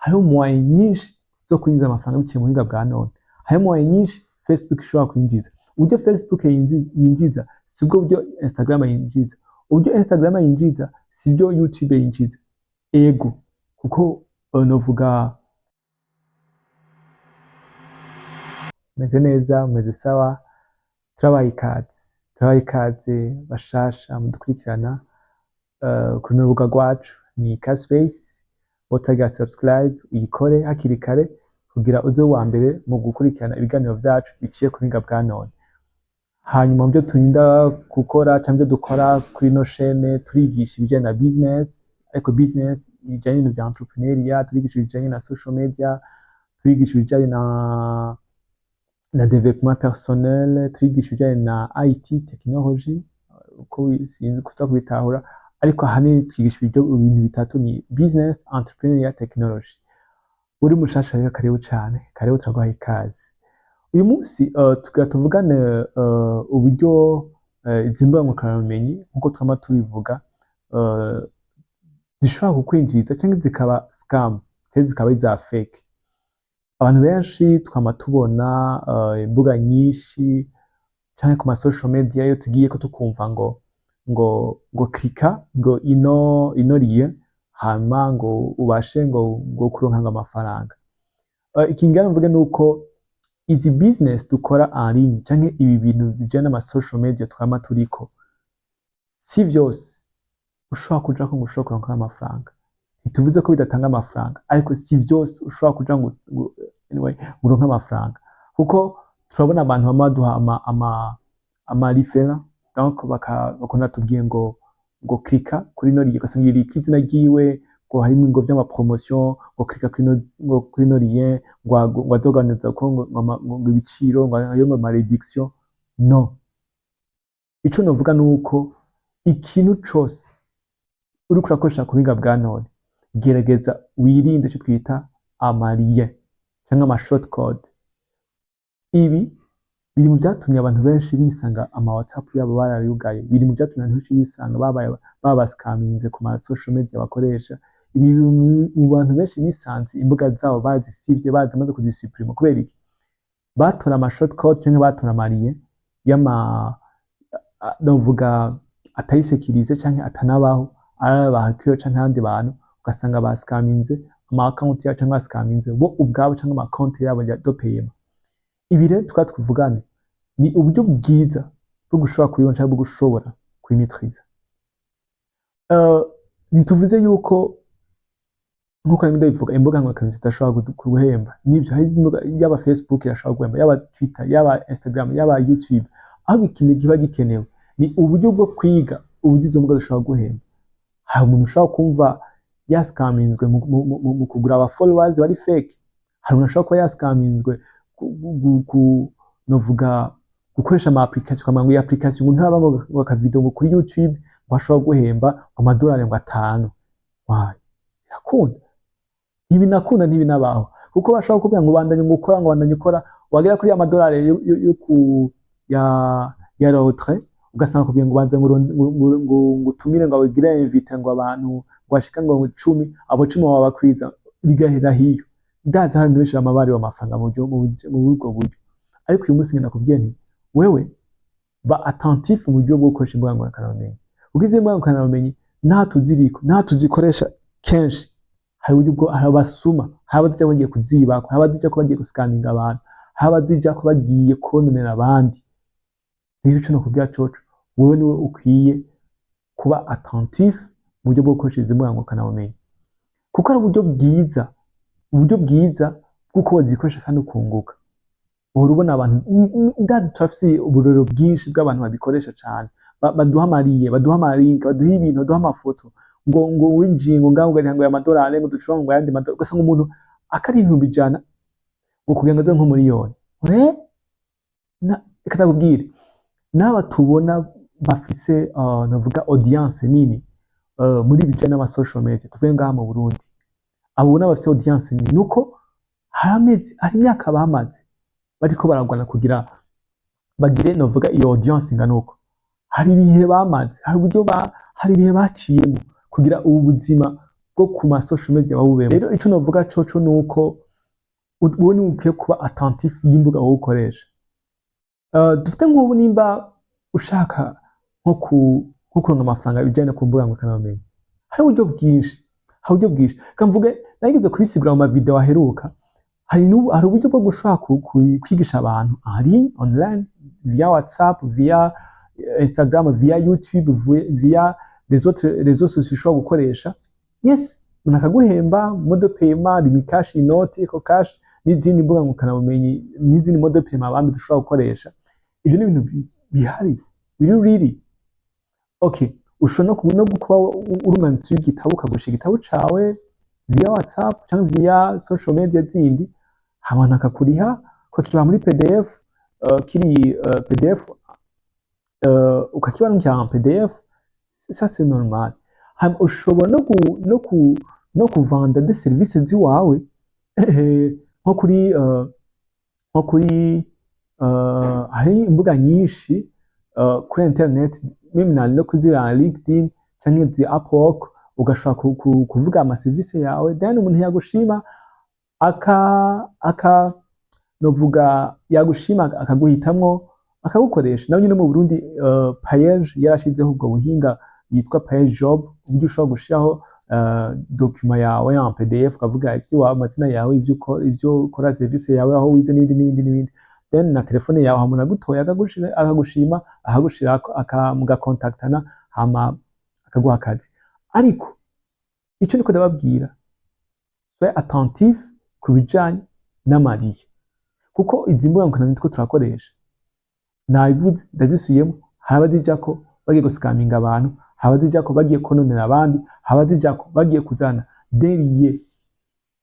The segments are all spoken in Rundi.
hariho moyen nyinshi zo kwinjiza amafaranga biciye mu buhinga bwa none, hariho moyen nyinshi Facebook ishobora kwinjiza. Uburyo Facebook yinjiza sibwo buryo Instagram yinjiza, uburyo Instagram yinjiza sibyo YouTube yinjiza. Ego kuko novuga meze neza, meze sawa, turabaye ikaze bashasha mudukurikirana ku rubuga rwacu ni Kaspace. Utagira subscribe uyikore hakiri kare kugira uze wa mbere mu gukurikirana ibiganiro vyacu biciye ku buhinga bwa none. Hanyuma mu byo turinda gukora cyangwa ibyo dukora kuri no chaîne, turigisha ibijyanye na business, ariko business ibijyanye n'ibintu bya entrepreneuria, turigisha ibijyanye na social media, turigisha ibijyanye na développement personnel, turigisha ibijyanye na IT technology, uko sinzi kuza kubitahura, ariko ahanini twigisha ibintu bitatu ni business, entrepreneuria, technology. Uri mushasha rero karibu cyane, karibu turaguhaye ikaze. Uyu munsi tuvugane uburyo izi mbugankoranyambumenyi nk'uko twama tubivuga zishobora kukwinjiza cyangwa zikaba scam cyangwa zikaba iza fake. Abantu benshi twama tubona imbuga nyinshi cyangwa ku ma social media yo tugiye ko tukumva ngo klika ngo ino liye hama ngo ubashe ngo kuronka amafaranga. Ikingana mvuge nuko izi business dukora en ligne cyangwa ibi bintu bijyana n'ama social media twama turiko si vyose ushobora kuja ko ushobora kuronka amafaranga. Ntituvuze ko bidatanga amafaranga, ariko si vyose ushobora kuja ngo uronka amafaranga, kuko turabona abantu bamaduha ama referral, donc bakona tubwiye ngo klika kuri no liye, ugasanga iri izina ryiwe ngo harimo ngo by'ama promotion, ngo klika kuri no liye ngo azoganiza ko ngo ibiciro ngo ayo ma reduction. No, ico novuga nuko ikintu cose uri kurakoresha ku buhinga bwa none gerageza wirinde icyo twita amaliye cyangwa ama shortcode. Ibi biri mu byatumye abantu benshi bisanga ama WhatsApp yabo barayugaye, biri mu byatumye abantu benshi bisanga babascaminze ku ma social media bakoresha. Ibi mu bantu benshi bisanze imbuga zabo bazisivye, bazamaze kuzisuprima kubera iki? Batora ama shortcode cyangwa batora amaliye novuga atayisekirize cyangwa atanabaho, arabahakiyo cyangwa abandi bantu, ugasanga bascaminze ama account yabo cyangwa bascaminze bo ubwabo cyangwa ama account yabo ya dopeyema. Ibi rero twavugane ni uburyo bwiza bwo gushobora kuyibona cyangwa bwo gushobora kuyimetriza. Ntituvuze yuko nkuko ndabivuga imbuga nkoranyambaga zidashobora guhemba, nibyo hari imbuga yaba Facebook irashobora guhemba, yaba Twitter, yaba Instagram, yaba YouTube, aho ikintu kiba gikenewe ni uburyo bwo kwiga uburyo izo mbuga zishobora guhemba. Hari umuntu ushobora kumva yascaminzwe mu kugura aba followers bari fake, hari umuntu ushobora kuba yascaminzwe novuga gukoresha ama application, kamwe ya application umuntu aba ngo akavideo ngo kuri YouTube bashobora guhemba amadolari ngo 5. Why? Yakunda ibi nakunda ntibinabaho, kuko bashobora kubwira ngo bandanye ukora wagera kuri amadolari yo ku ya retrait, ugasanga kubwira ngo banze ngo utumire ngo abigire invite ngo abantu bashika ngo 10, abo 10 baba bakwiza bigahera hiyo. Ndaza hari benshi amabari w'amafaranga mu buryo buryo, ariko uyu munsi ngenda kubwiye nti wewe ba attentif mu buryo bwo gukoresha imbuga nkoranyambaga. Ugize imbuga nkoranyambaga nta tuziriko, nta tuzikoresha kenshi, hari uburyo bwo harabasuma, habazija bagiye kuziba, habazija ko bagiye guscaninga abantu, habazija ko bagiye kononera abandi. Rero cyo no kubwira coco wewe niwe ukwiye kuba attentif mu buryo bwo gukoresha imbuga nkoranyambaga, kuko ari uburyo bwiza bw'uko bazikoresha kandi ukunguka. Uhora ubona abantu ndazi turafise uburero bwinshi bw'abantu babikoresha cyane, baduha amariye, baduha amalink, baduha ibintu, baduha amafoto ngo winjiye ngo ngaho ngo amadolari ngo dushobora ngo yandi madolari, ugasanga umuntu akari 100 ngo kugira ngo aze nko miliyoni. Reka ndakubwire n'aba tubona bafise navuga audience nini muri bijyanye n'ama social media tuvuye ngaha mu Burundi, abo n'abafise audience nini nuko hari imyaka bamaze bariko baragwana kugira bagire novuga iyo audience nganuko. Hari ibihe bamaze, hari uburyo hari ibihe baciyemo kugira ubu buzima bwo ku ma social media wawubemo. Rero ico novuga coco nuko wowe ni ukwiye kuba attentif y'imbuga wowe ukoresha. Dufite nk'ubu nimba ushaka nko kuronka amafaranga bijanye ku mbuga ngurukanabumenyi, hari uburyo bwinshi, kamvuge nageze kubisigura mu ma video aheruka, hari uburyo bwo gushobora kwigisha abantu en ligne, online, via WhatsApp, via Instagram, via YouTube, via les autres réseaux sociaux ushobora gukoresha. Yes, umuntu akaguhemba mode paiement, Rimikash, Inoti, Ecocash n'izindi mbuga ngurukanabumenyi n'izindi mode paiement abandi dushobora gukoresha. Ivyo ni ibintu bihari, biri. Okay, ushobora no kuba urumwanitsi w'igitabo ukagusha igitabo cawe via WhatsApp canke via social media zindi, abantu akakuriha ukakiba muri PDF, PDF, ukakibarungikira en PDF, ça c'est normal. Ushobora no kuvanda des services ziwawe nko kuri hari imbuga nyinshi kuri internet, meme no kuzira LinkedIn canke zi Upwork, ugashobora kuvuga ama service yawe, then umuntu yagushima novuga yagushima akaguhitamwo akagukoresha. Naho nyine mu Burundi Payeje yarashizeho ubwo buhinga yitwa Payeje Job, uburyo ushobora gushiraho document yawe en PDF ukavuga ivyo amazina yawe, ivyo ukora, service yawe, aho wize n'ibindi, then na telefone yawe umuntu agutoye akagushima, akagushirako mugakontaktana hama akaguha akazi. Ariko ico niko ndababwira, soyez attentif ku bijanye n'amariye, kuko izi mbuga ngurukanabumenyi nitwo turakoresha. Nabivuze ndazisubiyemo, hari abazijako bagiye guscaminga abantu, hari abazijako bagiye kononera abandi, hari abazijako bagiye kuzana deriye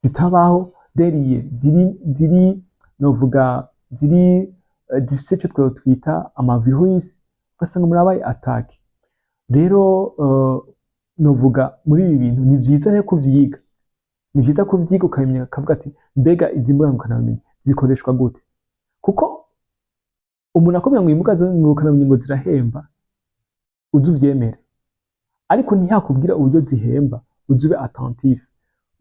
zitabaho, deriye ziri novuga zifise ico twita amavirus, ugasanga murabaye attaque. Rero novuga muri ibi bintu ni vyiza rero kuvyiga, ukamenya ukavuga ati mbega izi mbuga ngurukanabumenyi zikoreshwa gute, kuko umuntu akubwira ngo imbuga ngurukanabumenyi ngo zirahemba uze uvyemere, ariko ntiyakubwira uburyo zihemba uze ube attentif.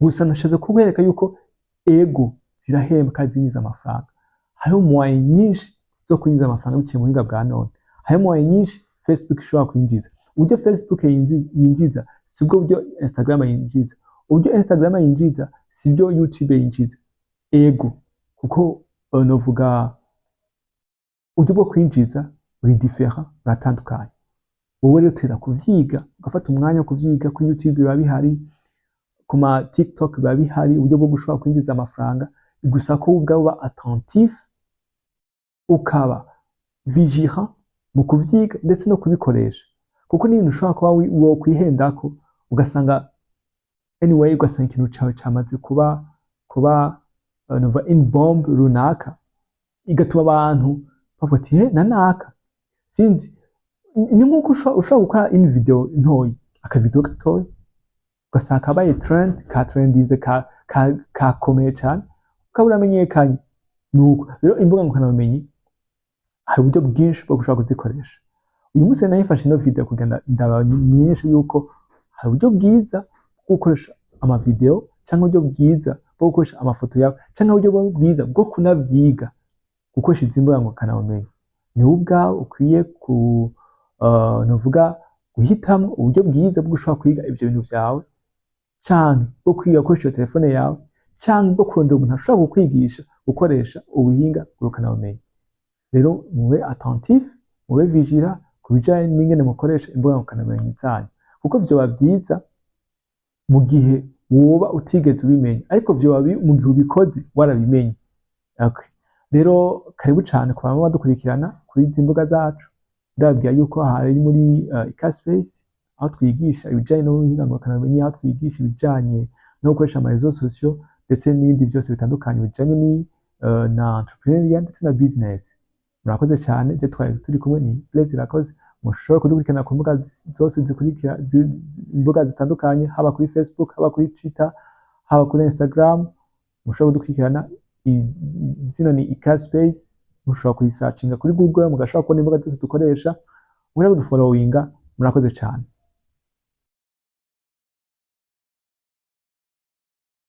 Gusa nashatse kukwereka yuko ego zirahemba kandi zinjiza amafaranga. Hariho moyen nyinshi zo kwinjiza amafaranga biciye mu buhinga bwa none, hariho moyen nyinshi Facebook ishobora kwinjiza. Uburyo Facebook yinjiza sibwo buryo Instagram yinjiza, uburyo Instagram yinjiza sibyo YouTube yinjiza. Ego kuko novuga uburyo bwo kwinjiza buri different, buratandukanye. Wowe rero tera kuvyiga, ugafata umwanya wo kuvyiga. Kuri YouTube biba bihari, ku ma TikTok biba bihari, uburyo bwo gushobora kwinjiza amafaranga. Gusa ko ubwawe uba attentif, ukaba vigilant mu kuvyiga ndetse no kubikoresha, kuko ni ibintu ushobora kuba wokwihendako ugasanga anyway, ugasanga ikintu cawe camaze kuba nova in bomb runaka, igatuma abantu bavuga ati nanaka sinzi. Ni nkuko ushobora gukora in video ntoyi, akavideo gatoyi, ugasanga kabaye trend, ka trendize, kakomeye cane, ukaba uramenyekanye. Nuko rero imbuga ngurukanabumenyi hari uburyo bwinshi bwo gushobora kuzikoresha. Uyu munsi nayifashe ino video kugira ndabamenyeshe yuko hari uburyo bwiza bwo gukoresha amavideo, canke uburyo bwiza bwo gukoresha amafoto yawe, canke uburyo bwiza bwo kunavyiga. Gukoresha izi mbuga ngurukanabumenyi ni ubwawe ukwiye novuga guhitamwo uburyo bwiza bwo gushobora kwiga ivyo bintu vyawe, canke bwo kwiga ukoresha telefone yawe, canke bwo kurondera umuntu ashobora kukwigisha gukoresha ubuhinga ngurukanabumenyi. Rero mube attentif, mube vigilant ku bijanye n'ingene mukoresha imbuga ngurukanabumenyi zanyu, kuko vyoba vyiza mu gihe woba utigeze ubimenya, ariko vyoba mu gihe ubikoze warabimenye. Okay. Rero karibu cane ku bama badukurikirana kuri izi mbuga zacu. Ndababwira yuko hari muri Icaspace, aho twigisha ibijanye n'ubuhinga ngurukanabumenyi, aho twigisha ibijanye no gukoresha ama réseaux sociaux ndetse n'ibindi byose bitandukanye bijanye na entrepreneuria ndetse na business. Murakoze cyane, je twari turi kumwe ni Blaise Irakoze. Mushobora kudukurikirana ku mbuga zose zikurikira, imbuga zitandukanye, haba kuri Facebook, haba kuri Twitter, haba kuri Instagram. Mushobora kudukurikirana, izina ni Icaspace. Mushobora kuyisearchinga kuri Google, mugashobora kubona imbuga zose dukoresha, murebe kudufollowinga. Murakoze cyane.